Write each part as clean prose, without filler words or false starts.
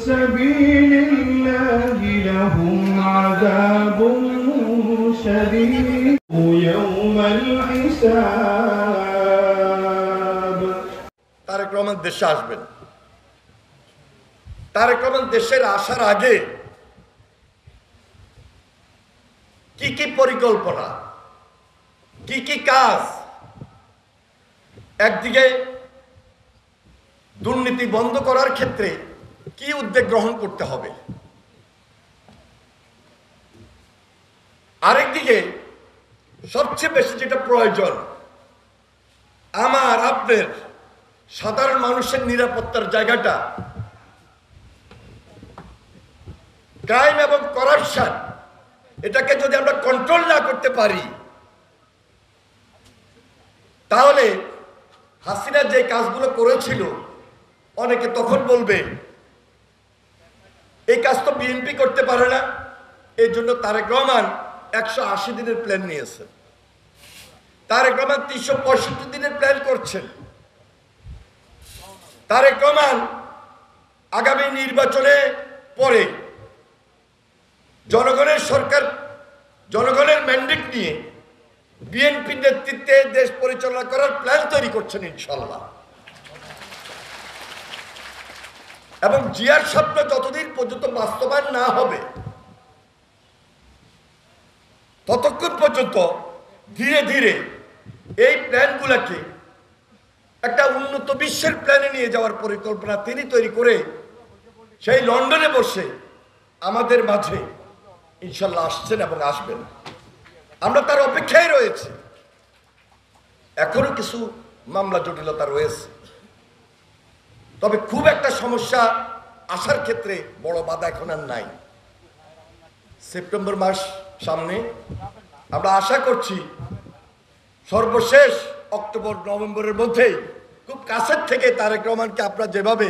سبيل الله لهم عذاب شديد يوم الحساب তারেক রহমান দেশে আসবেন। তারেক রহমান দেশের আসার আগে কি কি পরিকল্পনা, কি কি কাজ, একদিকে দুর্নীতি বন্ধ করার ক্ষেত্রে কি উদ্যোগ গ্রহণ করতে হবে, আরেকদিকে সবচেয়ে বেশি যেটা প্রয়োজন আমার আপনার সাধারণ মানুষের নিরাপত্তার জায়গাটা, ক্রাইম এবং করাপশন, এটাকে যদি আমরা কন্ট্রোল না করতে পারি তাহলে হাসিনা যে কাজগুলো করেছিল অনেকে তখন বলবে এই কাজ তো বিএনপি করতে পারে না। এই জন্য তারেক রহমান 180 দিনের প্ল্যান নিয়েছেন, তারেক রহমান 365 দিনের প্ল্যান করছেন, তারেক রহমান আগামী নির্বাচনে পরে জনগণের সরকার, জনগণের ম্যান্ডেট নিয়ে বিএনপির নেতৃত্বে দেশ পরিচালনা করার প্ল্যান তৈরি করছেন ইনশাআল্লাহ। এবং জিয়ার স্বপ্ন যতদিন পর্যন্ত বাস্তবায়ন না হবে ততক্ষণ পর্যন্ত ধীরে ধীরে এই প্ল্যানগুলোকে একটা উন্নত বিশ্বের প্ল্যানে নিয়ে যাওয়ার পরিকল্পনা তিনি তৈরি করে সেই লন্ডনে বসে আমাদের মাঝে ইনশাল্লাহ আসছেন এবং আসবেন। আমরা তার অপেক্ষায় রয়েছি। এখনো কিছু মামলা জটিলতা রয়েছে, তবে খুব একটা সমস্যা আসার ক্ষেত্রে বড় বাধা এখন আর নাই। সেপ্টেম্বর মাস সামনে, আমরা আশা করছি সর্বশেষ অক্টোবর নভেম্বরের মধ্যেই খুব কাছের থেকে তারেক রহমানকে আপনারা যেভাবে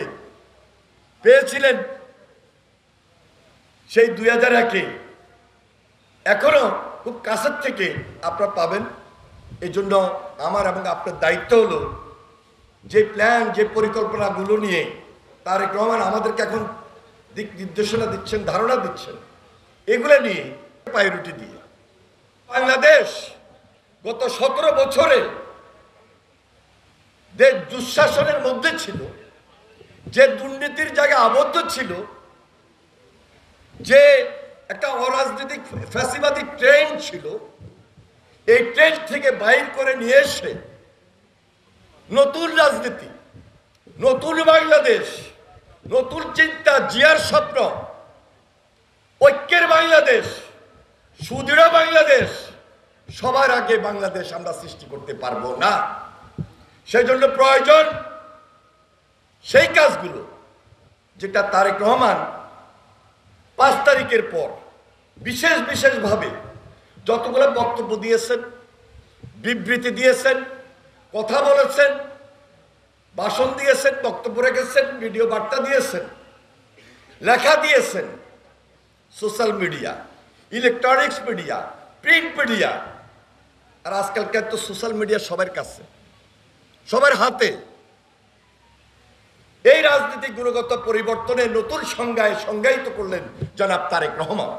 পেয়েছিলেন সেই 2001-এ, এখনো খুব কাছের থেকে আপনারা পাবেন। এই জন্য আমার এবং আপনার দায়িত্ব হলো যে প্ল্যান, যে পরিকল্পনাগুলো নিয়ে তারেক রহমান আমাদেরকে এখন দিক নির্দেশনা দিচ্ছেন, ধারণা দিচ্ছেন, এগুলো নিয়ে প্রায়োরিটি দিয়ে বাংলাদেশ গত 17 বছরে যে দুঃশাসনের মধ্যে ছিল, যে দুর্নীতির জায়গায় আবদ্ধ ছিল, যে একটা অরাজনৈতিক ফ্যাসিবাদী ট্রেন্ড ছিল, এই ট্রেন্ড থেকে বাইর করে নিয়ে এসে নতুন রাজনীতি, নতুন বাংলাদেশ, নতুন চিন্তা, জিয়ার স্বপ্ন, ঐক্যের বাংলাদেশ, সুদৃঢ় বাংলাদেশ, সবার আগে বাংলাদেশ আমরা সৃষ্টি করতে পারবো না। সেই জন্য প্রয়োজন সেই কাজগুলো যেটা তারেক রহমান 5 তারিখের পর বিশেষভাবে যতগুলো বক্তব্য দিয়েছেন, বিবৃতি দিয়েছেন, কথা বলেছেন, ভাষণ দিয়েছেন, বক্তব্য রেখেছেন, ভিডিও বার্তা দিয়েছেন, লেখা দিয়েছেন, social media, electronics media, print media, আর আজকালকার তো সোশ্যাল মিডিয়া সবার কাছে, সবার হাতে। এই রাজনীতিক গুণগত পরিবর্তনের নতুন সংজ্ঞায় সংজ্ঞায়িত করলেন জনাব তারেক রহমান।